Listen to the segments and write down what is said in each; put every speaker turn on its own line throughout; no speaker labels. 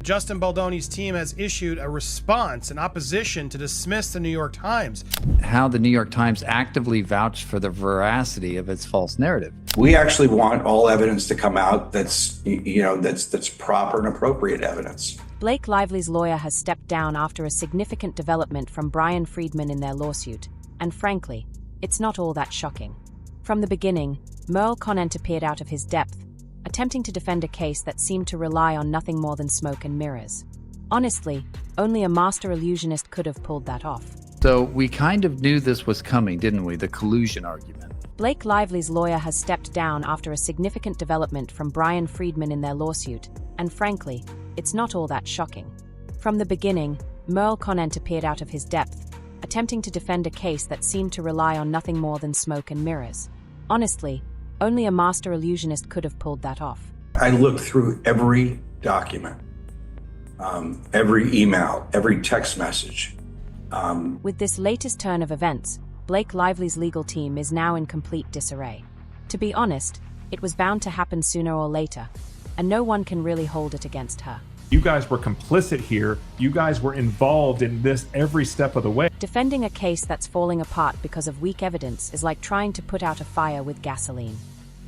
Justin Baldoni's team has issued a response in opposition to dismiss the New York Times.
How the New York Times actively vouched for the veracity of its false narrative.
We actually want all evidence to come out that's proper and appropriate evidence.
Blake Lively's lawyer has stepped down after a significant development from Brian Friedman in their lawsuit, and frankly, it's not all that shocking. From the beginning, Merle Conant appeared out of his depth, attempting to defend a case that seemed to rely on nothing more than smoke and mirrors. Honestly, only a master illusionist could have pulled that off.
So we kind of knew this was coming, didn't we? The collusion argument.
Blake Lively's lawyer has stepped down after a significant development from Brian Friedman in their lawsuit, and frankly, it's not all that shocking. From the beginning, Merle Conant appeared out of his depth, attempting to defend a case that seemed to rely on nothing more than smoke and mirrors. Honestly, only a master illusionist could have pulled that off.
I looked through every document, every email, every text message.
With this latest turn of events, Blake Lively's legal team is now in complete disarray. To be honest, it was bound to happen sooner or later, and no one can really hold it against her.
You guys were complicit here. You guys were involved in this every step of the way.
Defending a case that's falling apart because of weak evidence is like trying to put out a fire with gasoline.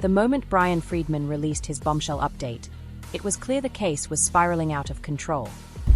The moment Brian Friedman released his bombshell update, it was clear the case was spiraling out of control.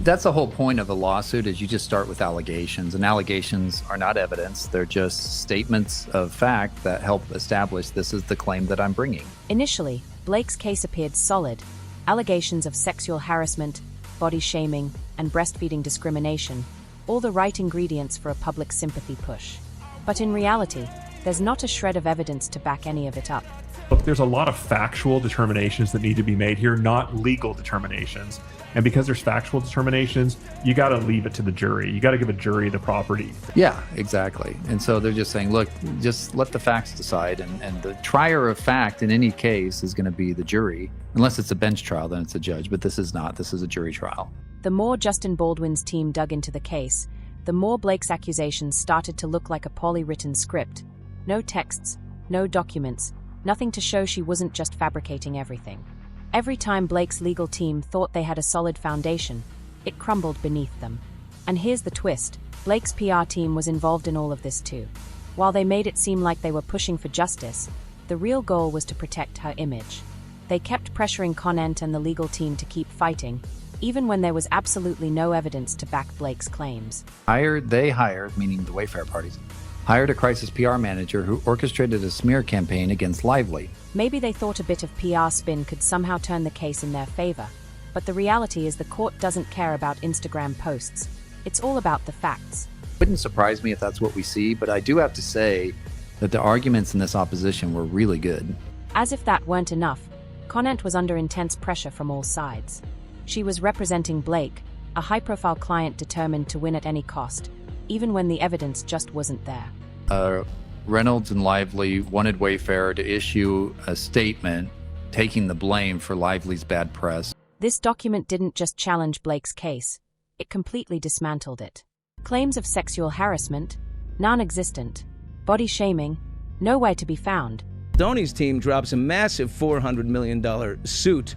That's the whole point of a lawsuit, is you just start with allegations, and allegations are not evidence. They're just statements of fact that help establish this is the claim that I'm bringing.
Initially, Blake's case appeared solid. Allegations of sexual harassment, body shaming, and breastfeeding discrimination, all the right ingredients for a public sympathy push. But in reality, there's not a shred of evidence to back any of it up.
Look, there's a lot of factual determinations that need to be made here, not legal determinations. And because there's factual determinations, you got to leave it to the jury. You got to give a jury the property.
Yeah, exactly. And so they're just saying, look, just let the facts decide. And the trier of fact in any case is going to be the jury. Unless it's a bench trial, then it's a judge. But this is not. This is a jury trial.
The more Justin Baldwin's team dug into the case, the more Blake's accusations started to look like a poorly written script. No texts, no documents, nothing to show she wasn't just fabricating everything. Every time Blake's legal team thought they had a solid foundation, it crumbled beneath them. And here's the twist, Blake's PR team was involved in all of this too. While they made it seem like they were pushing for justice, the real goal was to protect her image. They kept pressuring Conant and the legal team to keep fighting, even when there was absolutely no evidence to back Blake's claims.
They hired, meaning the Wayfair parties, hired a crisis PR manager who orchestrated a smear campaign against Lively.
Maybe they thought a bit of PR spin could somehow turn the case in their favor, but the reality is the court doesn't care about Instagram posts. It's all about the facts.
It wouldn't surprise me if that's what we see, but I do have to say that the arguments in this opposition were really good.
As if that weren't enough, Conant was under intense pressure from all sides. She was representing Blake, a high-profile client determined to win at any cost, even when the evidence just wasn't there.
Reynolds and Lively wanted Wayfair to issue a statement taking the blame for Lively's bad press.
This document didn't just challenge Blake's case, it completely dismantled it. Claims of sexual harassment, non-existent. Body shaming, nowhere to be found.
Baldoni's team drops a massive $400 million suit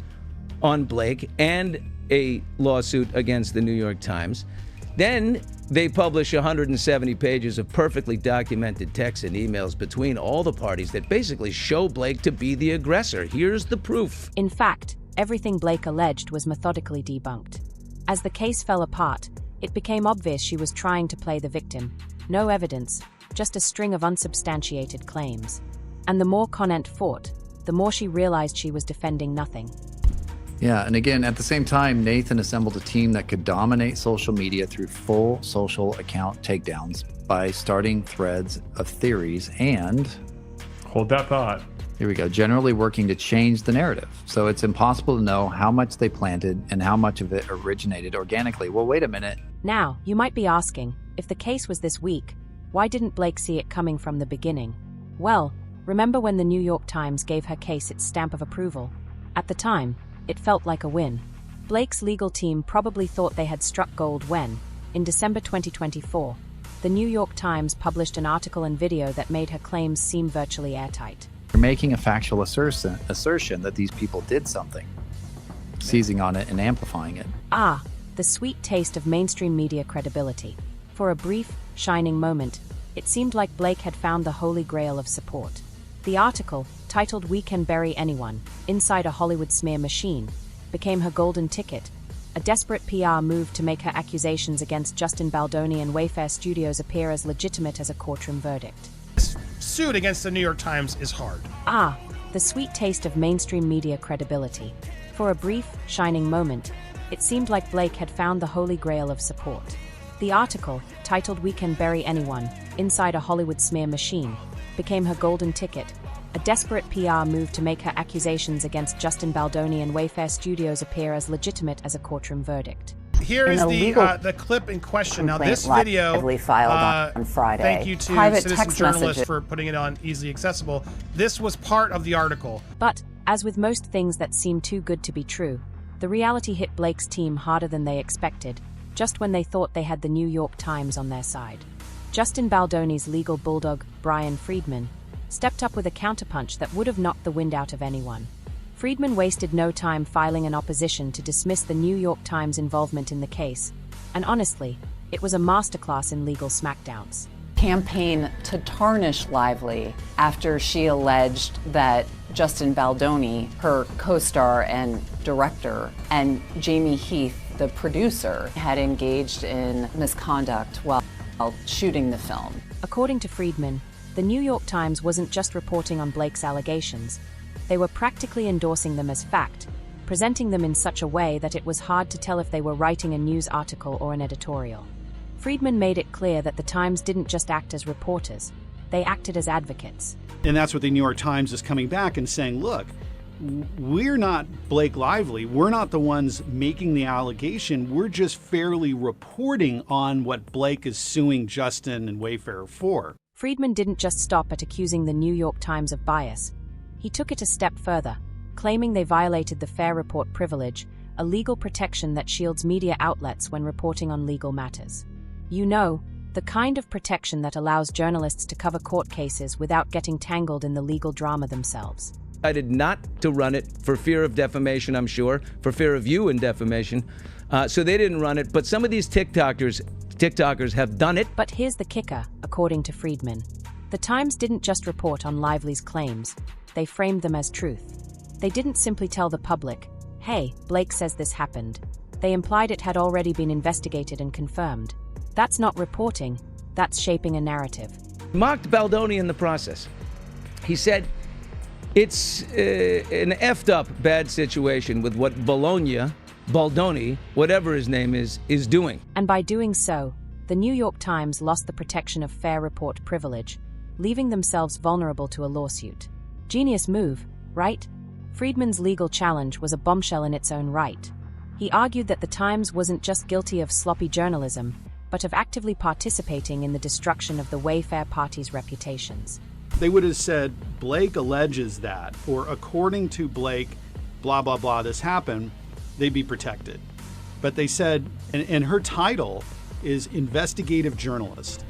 on Blake and a lawsuit against the New York Times. Then they publish 170 pages of perfectly documented texts and emails between all the parties that basically show Blake to be the aggressor. Here's the proof.
In fact, everything Blake alleged was methodically debunked. As the case fell apart, it became obvious she was trying to play the victim. No evidence, just a string of unsubstantiated claims. And the more Conant fought, the more she realized she was defending nothing.
Yeah, and again, at the same time, Nathan assembled a team that could dominate social media through full social account takedowns by starting threads of theories and...
Hold that thought.
Here we go. Generally working to change the narrative. So it's impossible to know how much they planted and how much of it originated organically. Well, wait a minute.
Now, you might be asking, if the case was this weak, why didn't Blake see it coming from the beginning? Well, remember when the New York Times gave her case its stamp of approval? At the time, it felt like a win. Blake's legal team probably thought they had struck gold when, in December 2024, the New York Times published an article and video that made her claims seem virtually airtight.
You're making a factual assertion that these people did something. seizing on it and amplifying it.
Ah, the sweet taste of mainstream media credibility. For a brief, shining moment, it seemed like Blake had found the holy grail of support. The article, titled "We Can Bury Anyone, Inside a Hollywood Smear Machine," became her golden ticket, a desperate PR move to make her accusations against Justin Baldoni and Wayfair Studios appear as legitimate as a courtroom verdict.
This suit against the New York Times is hard.
Ah, the sweet taste of mainstream media credibility. For a brief, shining moment, it seemed like Blake had found the holy grail of support. The article, titled "We Can Bury Anyone, Inside a Hollywood Smear Machine," became her golden ticket, a desperate PR move to make her accusations against Justin Baldoni and Wayfair Studios appear as legitimate as a courtroom verdict.
Here is the clip in question. Now, this video,
filed on Friday.
Thank you to
Private
Citizen
text
Journalist
messages.
for putting it on easily accessible. This was part of the article.
But, as with most things that seem too good to be true, the reality hit Blake's team harder than they expected, just when they thought they had the New York Times on their side. Justin Baldoni's legal bulldog, Brian Friedman, stepped up with a counterpunch that would have knocked the wind out of anyone. Friedman wasted no time filing an opposition to dismiss the New York Times' involvement in the case, and honestly, it was a masterclass in legal smackdowns.
Campaign to tarnish Lively after she alleged that Justin Baldoni, her co-star and director, and Jamie Heath, the producer, had engaged in misconduct while shooting the film.
According to Friedman, the New York Times wasn't just reporting on Blake's allegations. They were practically endorsing them as fact, presenting them in such a way that it was hard to tell if they were writing a news article or an editorial. Friedman made it clear that the Times didn't just act as reporters, they acted as advocates.
And that's what the New York Times is coming back and saying, look, we're not Blake Lively. We're not the ones making the allegation. We're just fairly reporting on what Blake is suing Justin and Wayfair for.
Friedman didn't just stop at accusing the New York Times of bias. He took it a step further, claiming they violated the fair report privilege, a legal protection that shields media outlets when reporting on legal matters. You know, the kind of protection that allows journalists to cover court cases without getting tangled in the legal drama themselves.
Decided not to run it for fear of defamation, I'm sure, for fear of you in defamation. So they didn't run it, but some of these TikTokers have done it.
But here's the kicker, according to Friedman. The Times didn't just report on Lively's claims, they framed them as truth. They didn't simply tell the public, hey, Blake says this happened. They implied it had already been investigated and confirmed. That's not reporting, that's shaping a narrative.
Mocked Baldoni in the process. He said, it's an effed up bad situation with what Baldoni, whatever his name is doing.
And by doing so, the New York Times lost the protection of fair report privilege, leaving themselves vulnerable to a lawsuit. Genius move, right? Friedman's legal challenge was a bombshell in its own right. He argued that the Times wasn't just guilty of sloppy journalism, but of actively participating in the destruction of the Wayfair party's reputations.
They would have said, Blake alleges that, or according to Blake, blah, blah, blah, this happened, they'd be protected. But they said, and her title is investigative journalist.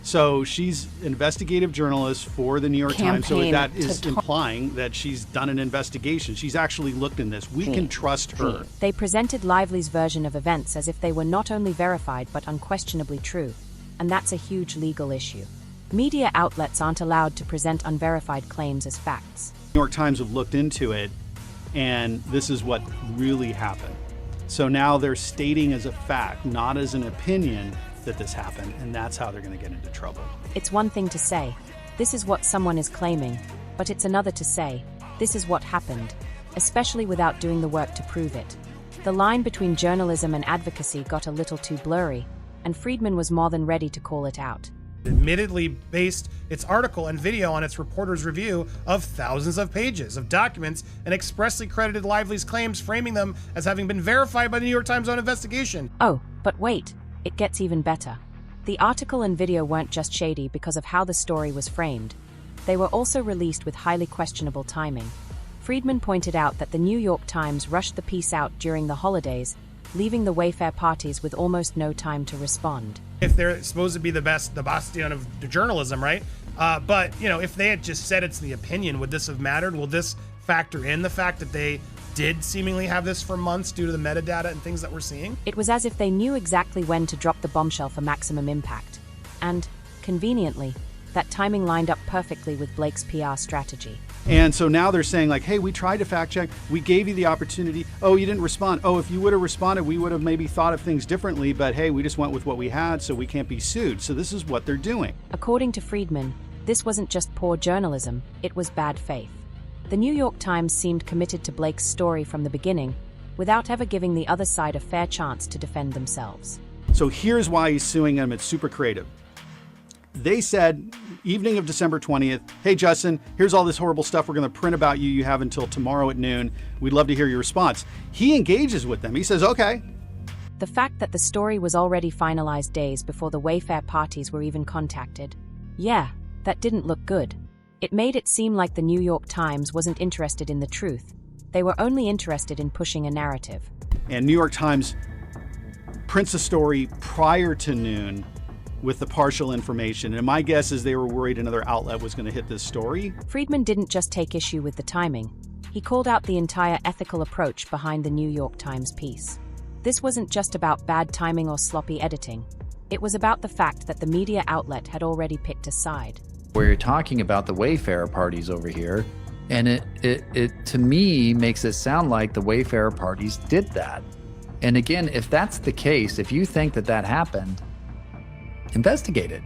So she's investigative journalist for the New York Times. So that is implying that she's done an investigation. She's actually looked in this. We can trust her.
They presented Lively's version of events as if they were not only verified but unquestionably true. And that's a huge legal issue. Media outlets aren't allowed to present unverified claims as facts.
The New York Times have looked into it, and this is what really happened. So now they're stating as a fact, not as an opinion, that this happened, and that's how they're going to get into trouble.
It's one thing to say, this is what someone is claiming, but it's another to say, this is what happened, especially without doing the work to prove it. The line between journalism and advocacy got a little too blurry, and Friedman was more than ready to call it out.
Admittedly based its article and video on its reporter's review of thousands of pages of documents and expressly credited Lively's claims, framing them as having been verified by the New York Times' own investigation.
Oh, but wait, it gets even better. The article and video weren't just shady because of how the story was framed. They were also released with highly questionable timing. Friedman pointed out that the New York Times rushed the piece out during the holidays, leaving the Wayfair parties with almost no time to respond.
If they're supposed to be the bastion of journalism, right? But, if they had just said it's the opinion, would this have mattered? Will this factor in the fact that they did seemingly have this for months due to the metadata and things that we're seeing?
It was as if they knew exactly when to drop the bombshell for maximum impact. And, conveniently, that timing lined up perfectly with Blake's PR strategy.
And so now they're saying like, hey, we tried to fact check. We gave you the opportunity. Oh, you didn't respond. Oh, if you would have responded, we would have maybe thought of things differently. But hey, we just went with what we had, so we can't be sued. So this is what they're doing.
According to Friedman, this wasn't just poor journalism, it was bad faith. The New York Times seemed committed to Blake's story from the beginning, without ever giving the other side a fair chance to defend themselves.
So here's why he's suing them. It's super creative. They said, evening of December 20th, hey, Justin, here's all this horrible stuff we're going to print about you. You have until tomorrow at noon. We'd love to hear your response. He engages with them. He says, okay.
The fact that the story was already finalized days before the Wayfair parties were even contacted, yeah, that didn't look good. It made it seem like the New York Times wasn't interested in the truth. They were only interested in pushing a narrative.
And New York Times prints a story prior to noon with the partial information. And my guess is they were worried another outlet was going to hit this story.
Friedman didn't just take issue with the timing. He called out the entire ethical approach behind the New York Times piece. This wasn't just about bad timing or sloppy editing. It was about the fact that the media outlet had already picked a side.
Where you're talking about the Wayfair parties over here, and it to me makes it sound like the Wayfair parties did that. And again, if that's the case, if you think that that happened, investigate it.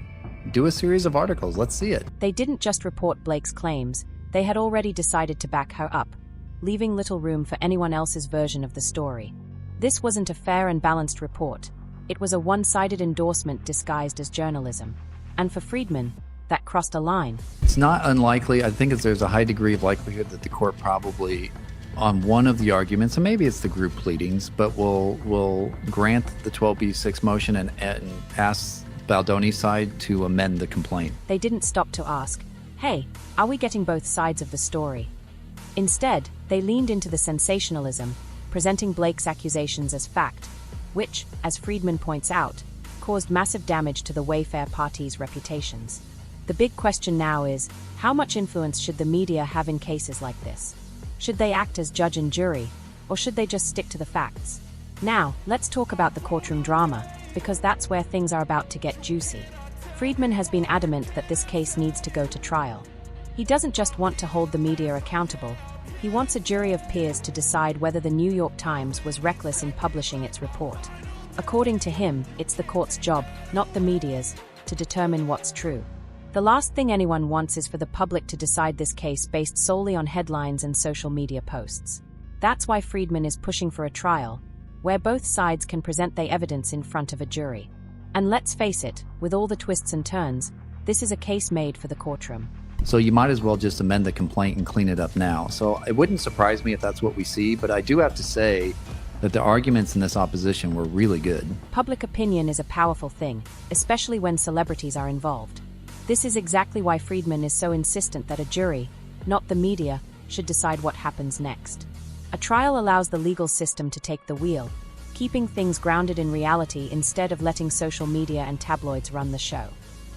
Do a series of articles. Let's see it.
They didn't just report Blake's claims. They had already decided to back her up, leaving little room for anyone else's version of the story. This wasn't a fair and balanced report. It was a one-sided endorsement disguised as journalism. And for Friedman, that crossed a line.
It's not unlikely. I think there's a high degree of likelihood that the court probably, on one of the arguments, and maybe it's the group pleadings, but will grant the 12b6 motion and ask Baldoni's side to amend the complaint.
They didn't stop to ask, hey, are we getting both sides of the story? Instead, they leaned into the sensationalism, presenting Blake's accusations as fact, which, as Friedman points out, caused massive damage to the Wayfair parties' reputations. The big question now is, how much influence should the media have in cases like this? Should they act as judge and jury, or should they just stick to the facts? Now, let's talk about the courtroom drama, because that's where things are about to get juicy. Friedman has been adamant that this case needs to go to trial. He doesn't just want to hold the media accountable, he wants a jury of peers to decide whether the New York Times was reckless in publishing its report. According to him, it's the court's job, not the media's, to determine what's true. The last thing anyone wants is for the public to decide this case based solely on headlines and social media posts. That's why Friedman is pushing for a trial, where both sides can present their evidence in front of a jury. And let's face it, with all the twists and turns, this is a case made for the courtroom.
So you might as well just amend the complaint and clean it up now. So it wouldn't surprise me if that's what we see, but I do have to say that the arguments in this opposition were really good.
Public opinion is a powerful thing, especially when celebrities are involved. This is exactly why Friedman is so insistent that a jury, not the media, should decide what happens next. A trial allows the legal system to take the wheel, keeping things grounded in reality instead of letting social media and tabloids run the show.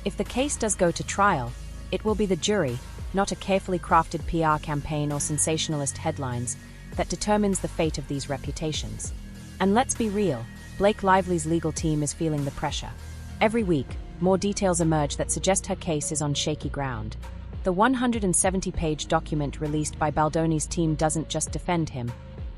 If the case does go to trial, it will be the jury, not a carefully crafted PR campaign or sensationalist headlines, that determines the fate of these reputations. And let's be real, Blake Lively's legal team is feeling the pressure. Every week, more details emerge that suggest her case is on shaky ground. The 170-page document released by Baldoni's team doesn't just defend him.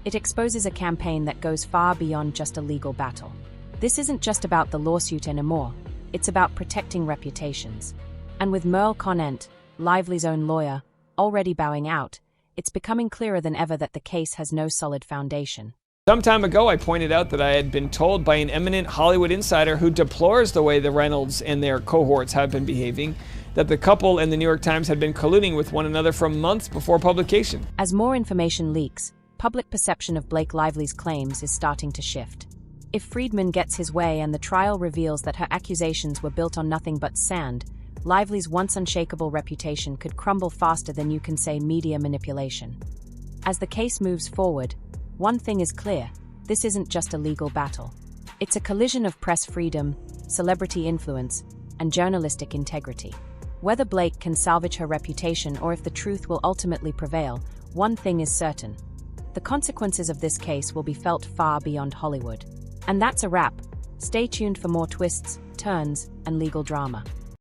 It exposes a campaign that goes far beyond just a legal battle. This isn't just about the lawsuit anymore, it's about protecting reputations. And with Merle Conant, Lively's own lawyer, already bowing out, it's becoming clearer than ever that the case has no solid foundation.
Some time ago, I pointed out that I had been told by an eminent Hollywood insider who deplores the way the Reynolds and their cohorts have been behaving, that the couple and the New York Times had been colluding with one another for months before publication.
As more information leaks, public perception of Blake Lively's claims is starting to shift. If Friedman gets his way and the trial reveals that her accusations were built on nothing but sand, Lively's once unshakable reputation could crumble faster than you can say media manipulation. As the case moves forward, one thing is clear, this isn't just a legal battle. It's a collision of press freedom, celebrity influence, and journalistic integrity. Whether Blake can salvage her reputation or if the truth will ultimately prevail, one thing is certain. The consequences of this case will be felt far beyond Hollywood. And that's a wrap. Stay tuned for more twists, turns, and legal drama.